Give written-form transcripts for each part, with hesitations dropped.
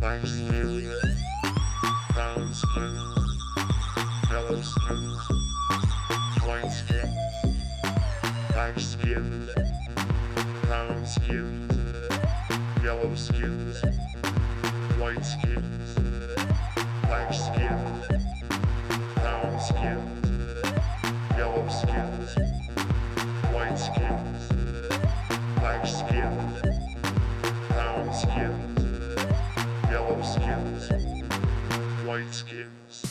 Black skin, brown skin, yellow skin, white skin. Black skin, brown skin, yellow skin, white skin. Black skin, brown skin, yellow skin, white skin. Black skin, brown skin, yellow skins, white skins.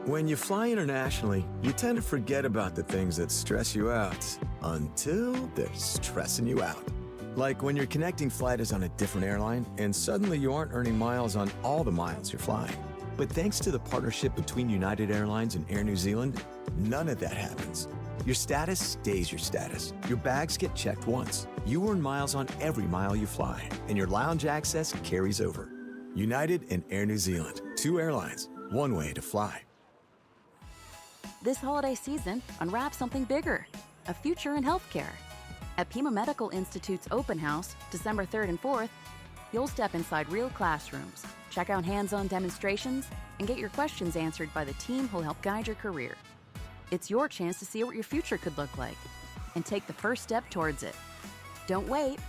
When you fly internationally, you tend to forget about the things that stress you out until they're stressing you out. Like when your connecting flight is on a different airline and suddenly you aren't earning miles on all the miles you're flying. But thanks to the partnership between United Airlines and Air New Zealand, none of that happens. Your status stays your status. Your bags get checked once. You earn miles on every mile you fly, and your lounge access carries over. United and Air New Zealand, 2 airlines, 1 way to fly. This holiday season, unwrap something bigger, a future in healthcare. At Pima Medical Institute's open house, December 3rd and 4th, you'll step inside real classrooms, check out hands-on demonstrations, and get your questions answered by the team who'll help guide your career. It's your chance to see what your future could look like and take the first step towards it. Don't wait.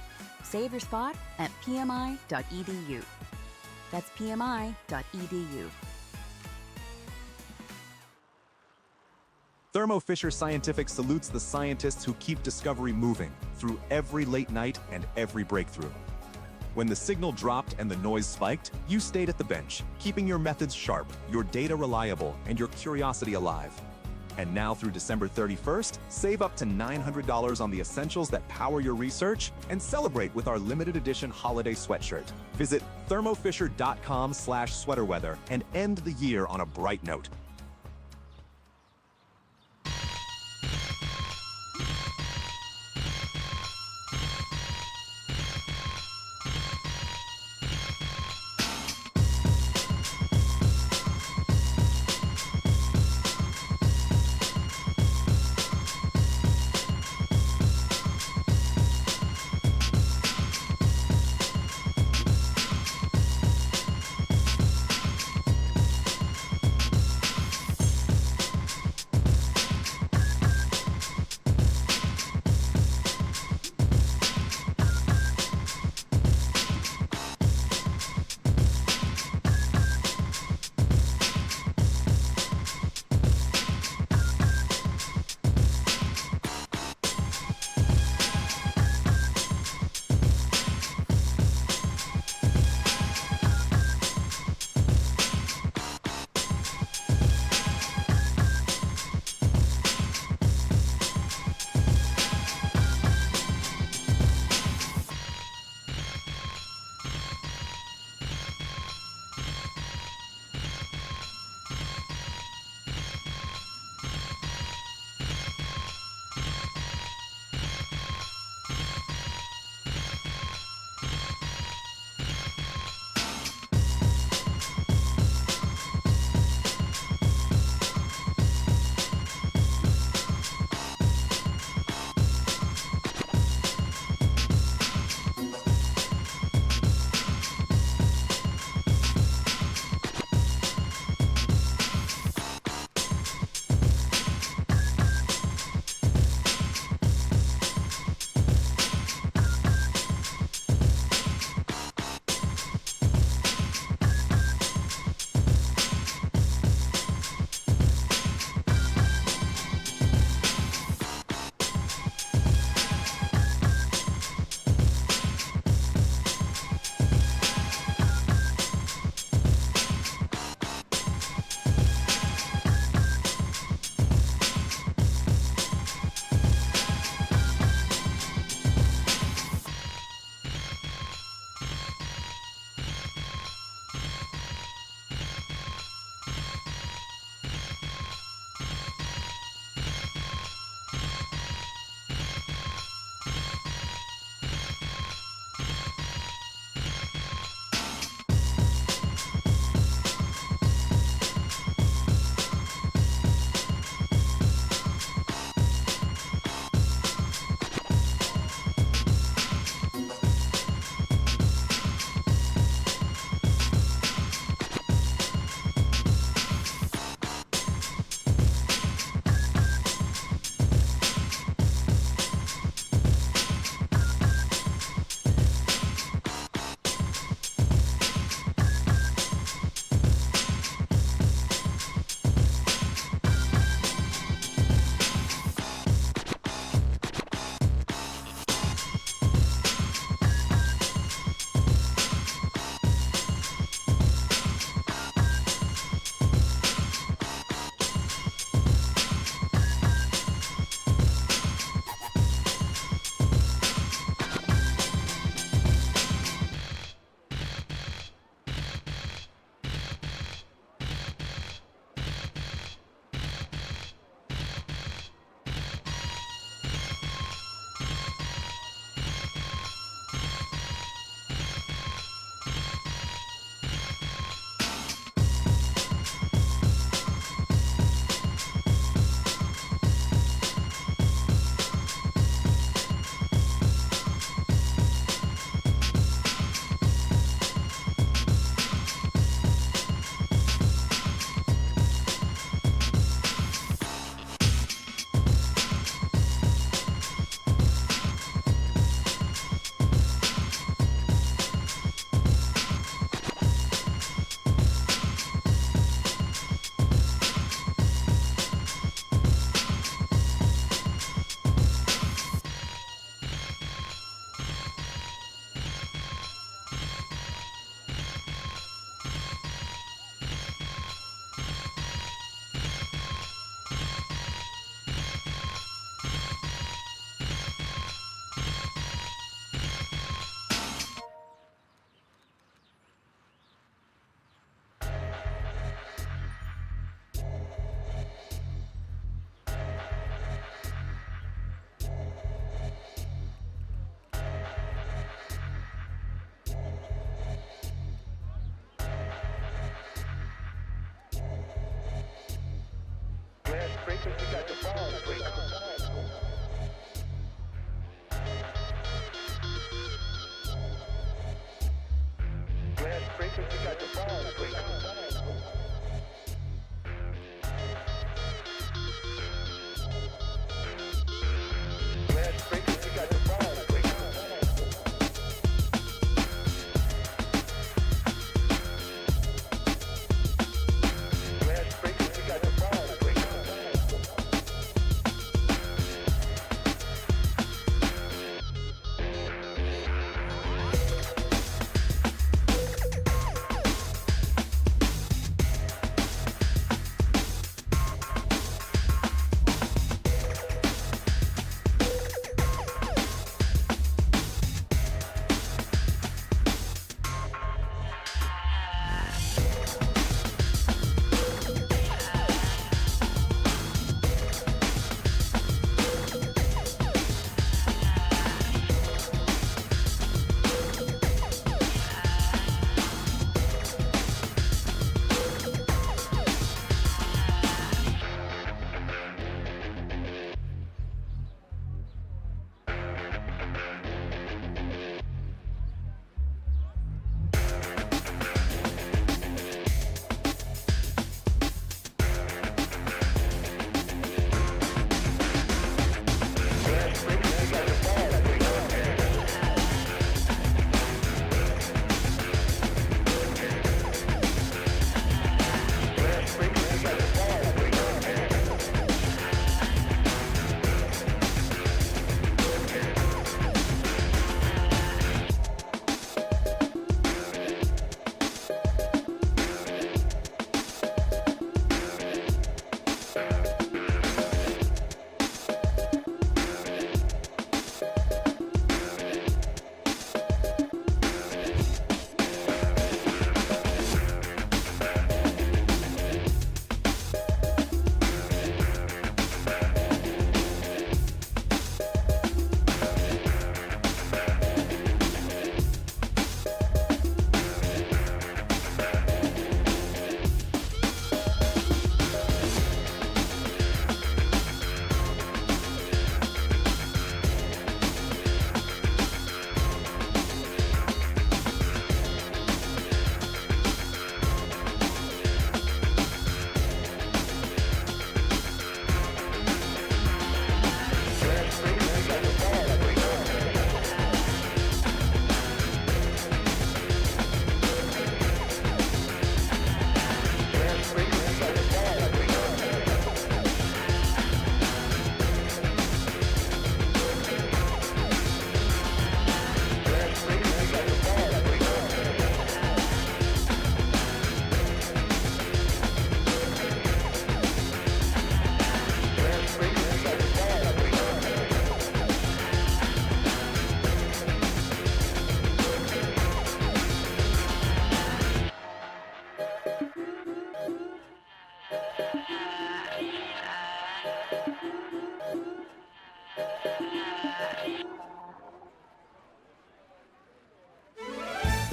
Save your spot at pmi.edu. That's pmi.edu. Thermo Fisher Scientific salutes the scientists who keep discovery moving through every late night and every breakthrough. When the signal dropped and the noise spiked, you stayed at the bench, keeping your methods sharp, your data reliable, and your curiosity alive. And now through December 31st, save up to $900 on the essentials that power your research and celebrate with our limited edition holiday sweatshirt. Visit thermofisher.com/sweaterweather and end the year on a bright note. frequency got the ball break. Grand frequency got the ball break. Grand frequency got the ball break. Grand frequency got the ball break.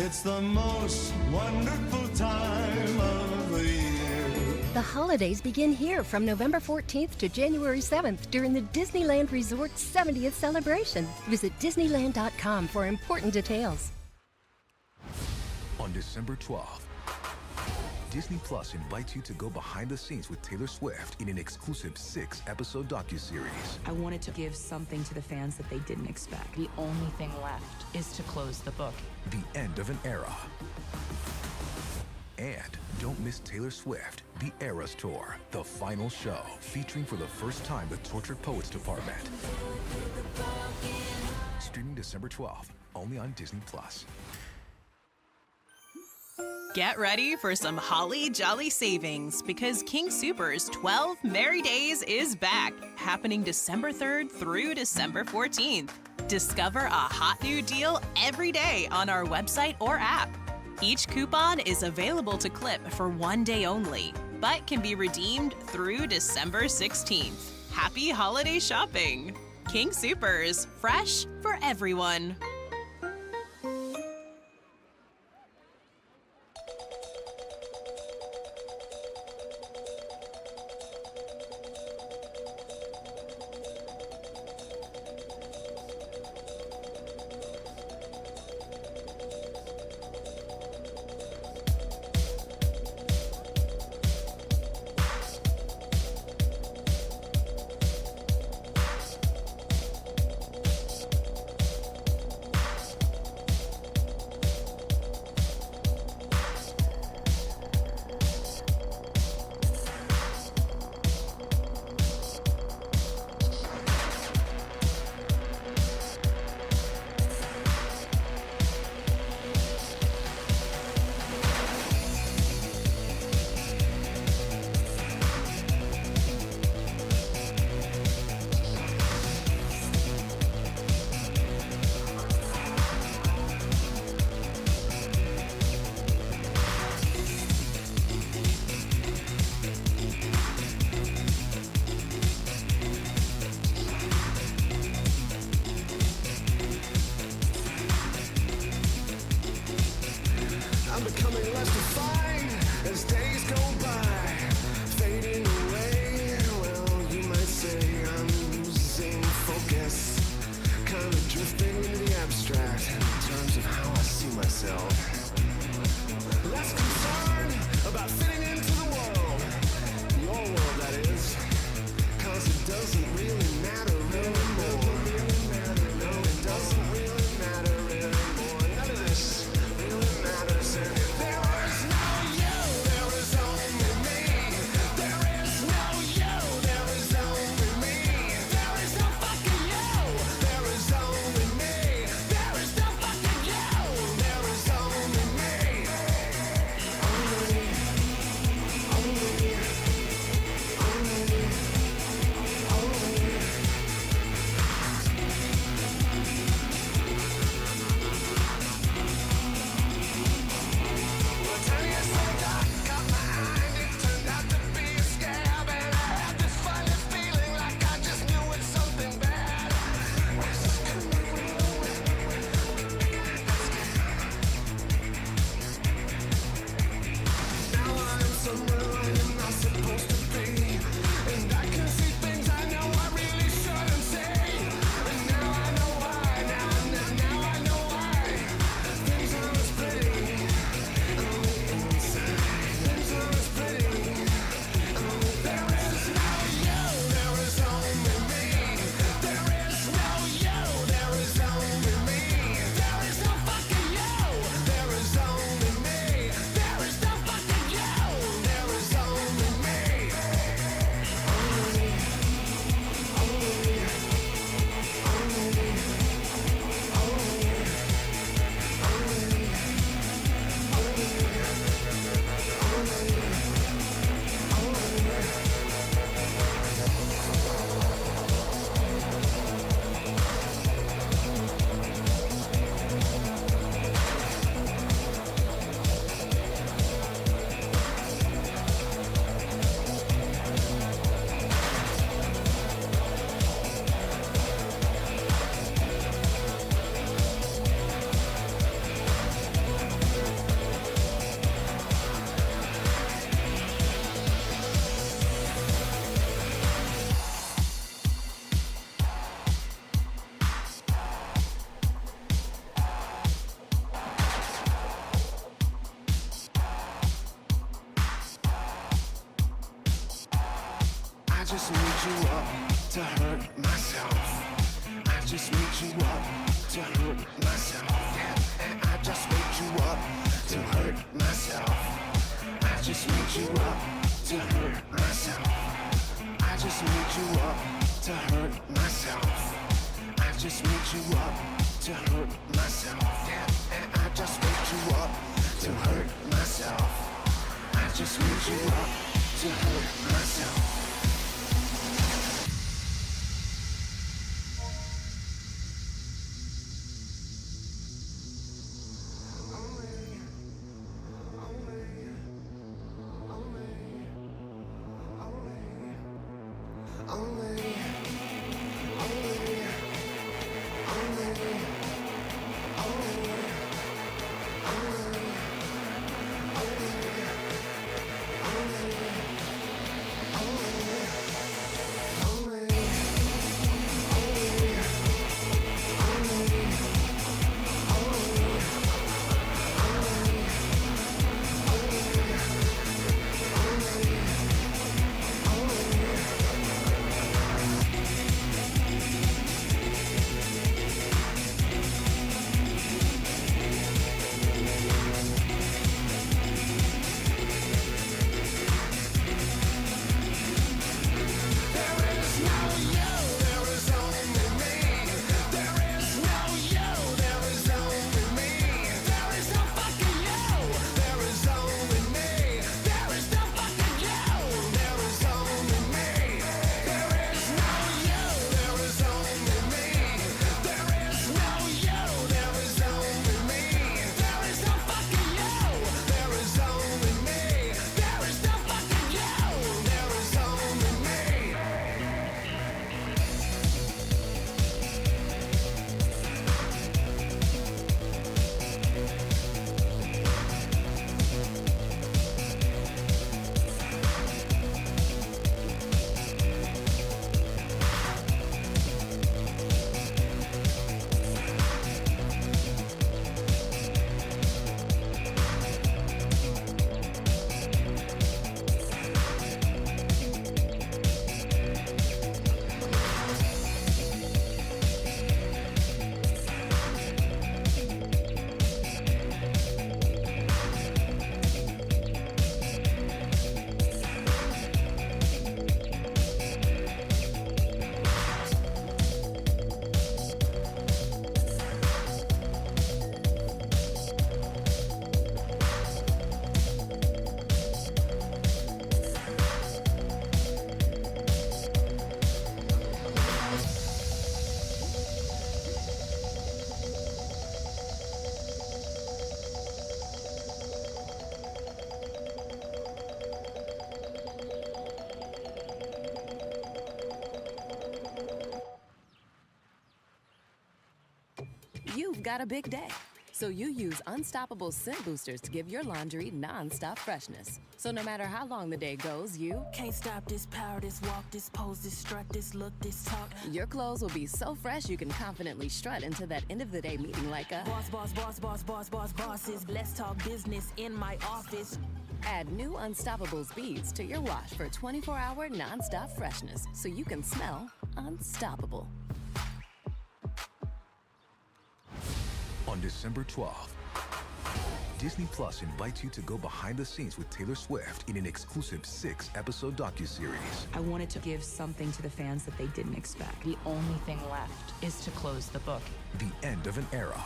It's the most wonderful time of the year. The holidays begin here from November 14th to January 7th during the Disneyland Resort's 70th celebration. Visit Disneyland.com for important details. On December 12th, Disney Plus invites you to go behind the scenes with Taylor Swift in an exclusive 6-episode docuseries. I wanted to give something to the fans that they didn't expect. The only thing left is to close the book. The end of an era. And don't miss Taylor Swift, The Eras Tour, the final show, featuring for the first time the Tortured Poets Department. Streaming December 12th, only on Disney Plus. Get ready for some holly jolly savings because King Soopers 12 Merry Days is back, happening December 3rd through December 14th. Discover a hot new deal every day on our website or app. Each coupon is available to clip for one day only, but can be redeemed through December 16th. Happy holiday shopping! King Soopers, fresh for everyone. just need you up to hurt myself. I just need you up to hurt myself. And I just need you up to hurt myself. I just need you up to hurt myself. I just need you up to hurt myself. I just need you up to hurt myself. And I just need you up to hurt myself. I just need you up to hurt myself. You've got a big day, so you use Unstoppable Scent Boosters to give your laundry non-stop freshness. So no matter how long the day goes, you can't stop this power, this walk, this pose, this strut, this look, this talk. Your clothes will be so fresh you can confidently strut into that end of the day meeting like a bosses. Let's talk business in my office. Add new Unstoppables beads to your wash for 24-hour non-stop freshness so you can smell unstoppable. On December 12th, Disney Plus invites you to go behind the scenes with Taylor Swift in an exclusive 6-episode docuseries. I wanted to give something to the fans that they didn't expect. The only thing left is to close the book. The end of an era.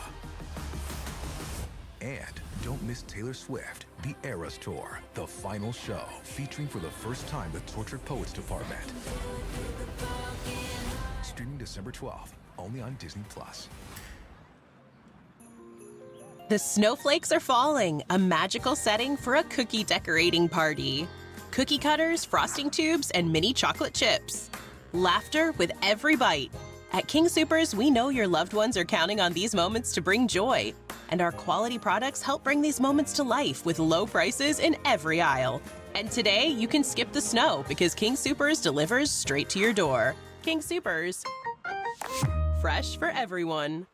And don't miss Taylor Swift, The Eras Tour, the final show, featuring for the first time the Tortured Poets Department. Streaming December 12th, only on Disney Plus. The snowflakes are falling, a magical setting for a cookie decorating party. Cookie cutters, frosting tubes, and mini chocolate chips. Laughter with every bite. At King Soopers, we know your loved ones are counting on these moments to bring joy. And our quality products help bring these moments to life with low prices in every aisle. And today, you can skip the snow because King Soopers delivers straight to your door. King Soopers. Fresh for everyone.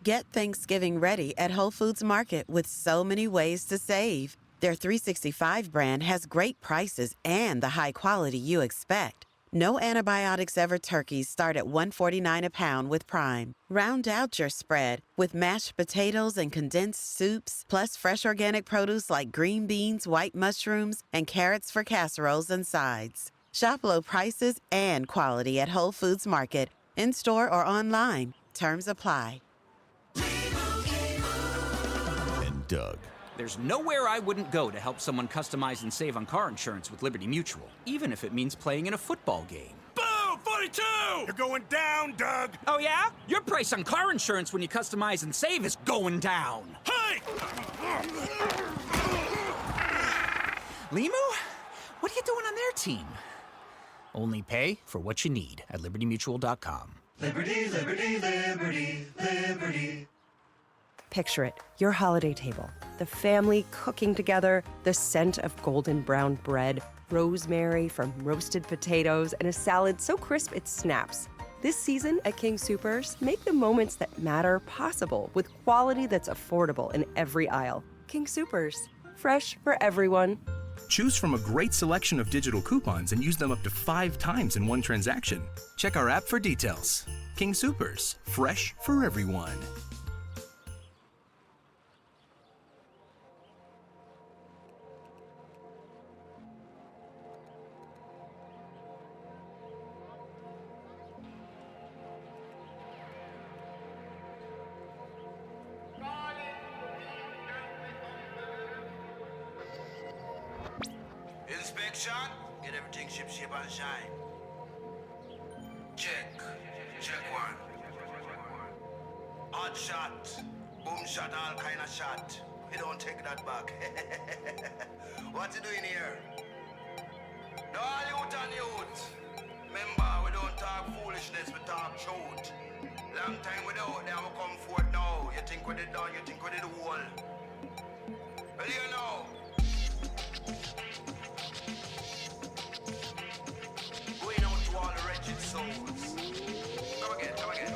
Get Thanksgiving ready at Whole Foods Market with so many ways to save. Their 365 brand has great prices and the high quality you expect. No antibiotics ever turkeys start at $1.49 a pound with Prime. Round out your spread with mashed potatoes and condensed soups, plus fresh organic produce like green beans, white mushrooms, and carrots for casseroles and sides. Shop low prices and quality at Whole Foods Market, in-store or online. Terms apply. And Doug. There's nowhere I wouldn't go to help someone customize and save on car insurance with Liberty Mutual, even if it means playing in a football game. Boom! 42! You're going down, Doug! Oh, yeah? Your price on car insurance when you customize and save is going down. Hey! Limu? What are you doing on their team? Only pay for what you need at libertymutual.com. Liberty, liberty, liberty, liberty. Picture it, your holiday table, the family cooking together, the scent of golden brown bread, rosemary from roasted potatoes, and a salad so crisp it snaps. This season at King Soopers, make the moments that matter possible with quality that's affordable in every aisle. King Soopers, fresh for everyone. Choose from a great selection of digital coupons and use them up to 5 times in one transaction. Check our app for details. King Soopers, fresh for everyone. Inspection, get everything ship shape and shine. Check one. Hot shot, boom shot, all kind of shot. We don't take that back. What you doing here? No, youth and youth. Remember, we don't talk foolishness, we talk truth. Long time without them, we come forth now. You think we did done, you think we did whole. Well, you know. Going out to all the wretched souls. Come again, come again.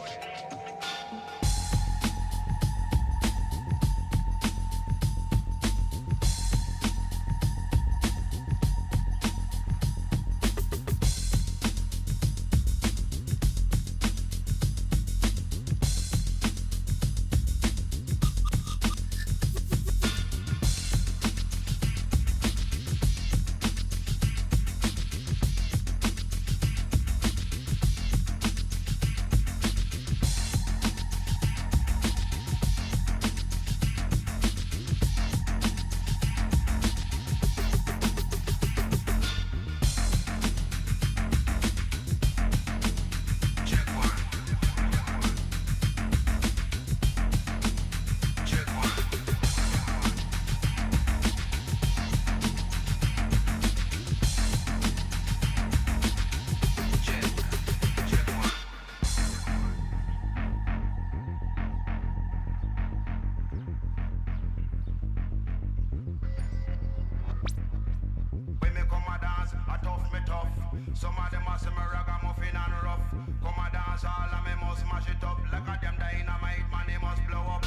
Some of them are some ragamuffin and rough. Come a dance all and me must mash it up. Like a damn dynamite, man, they must blow up.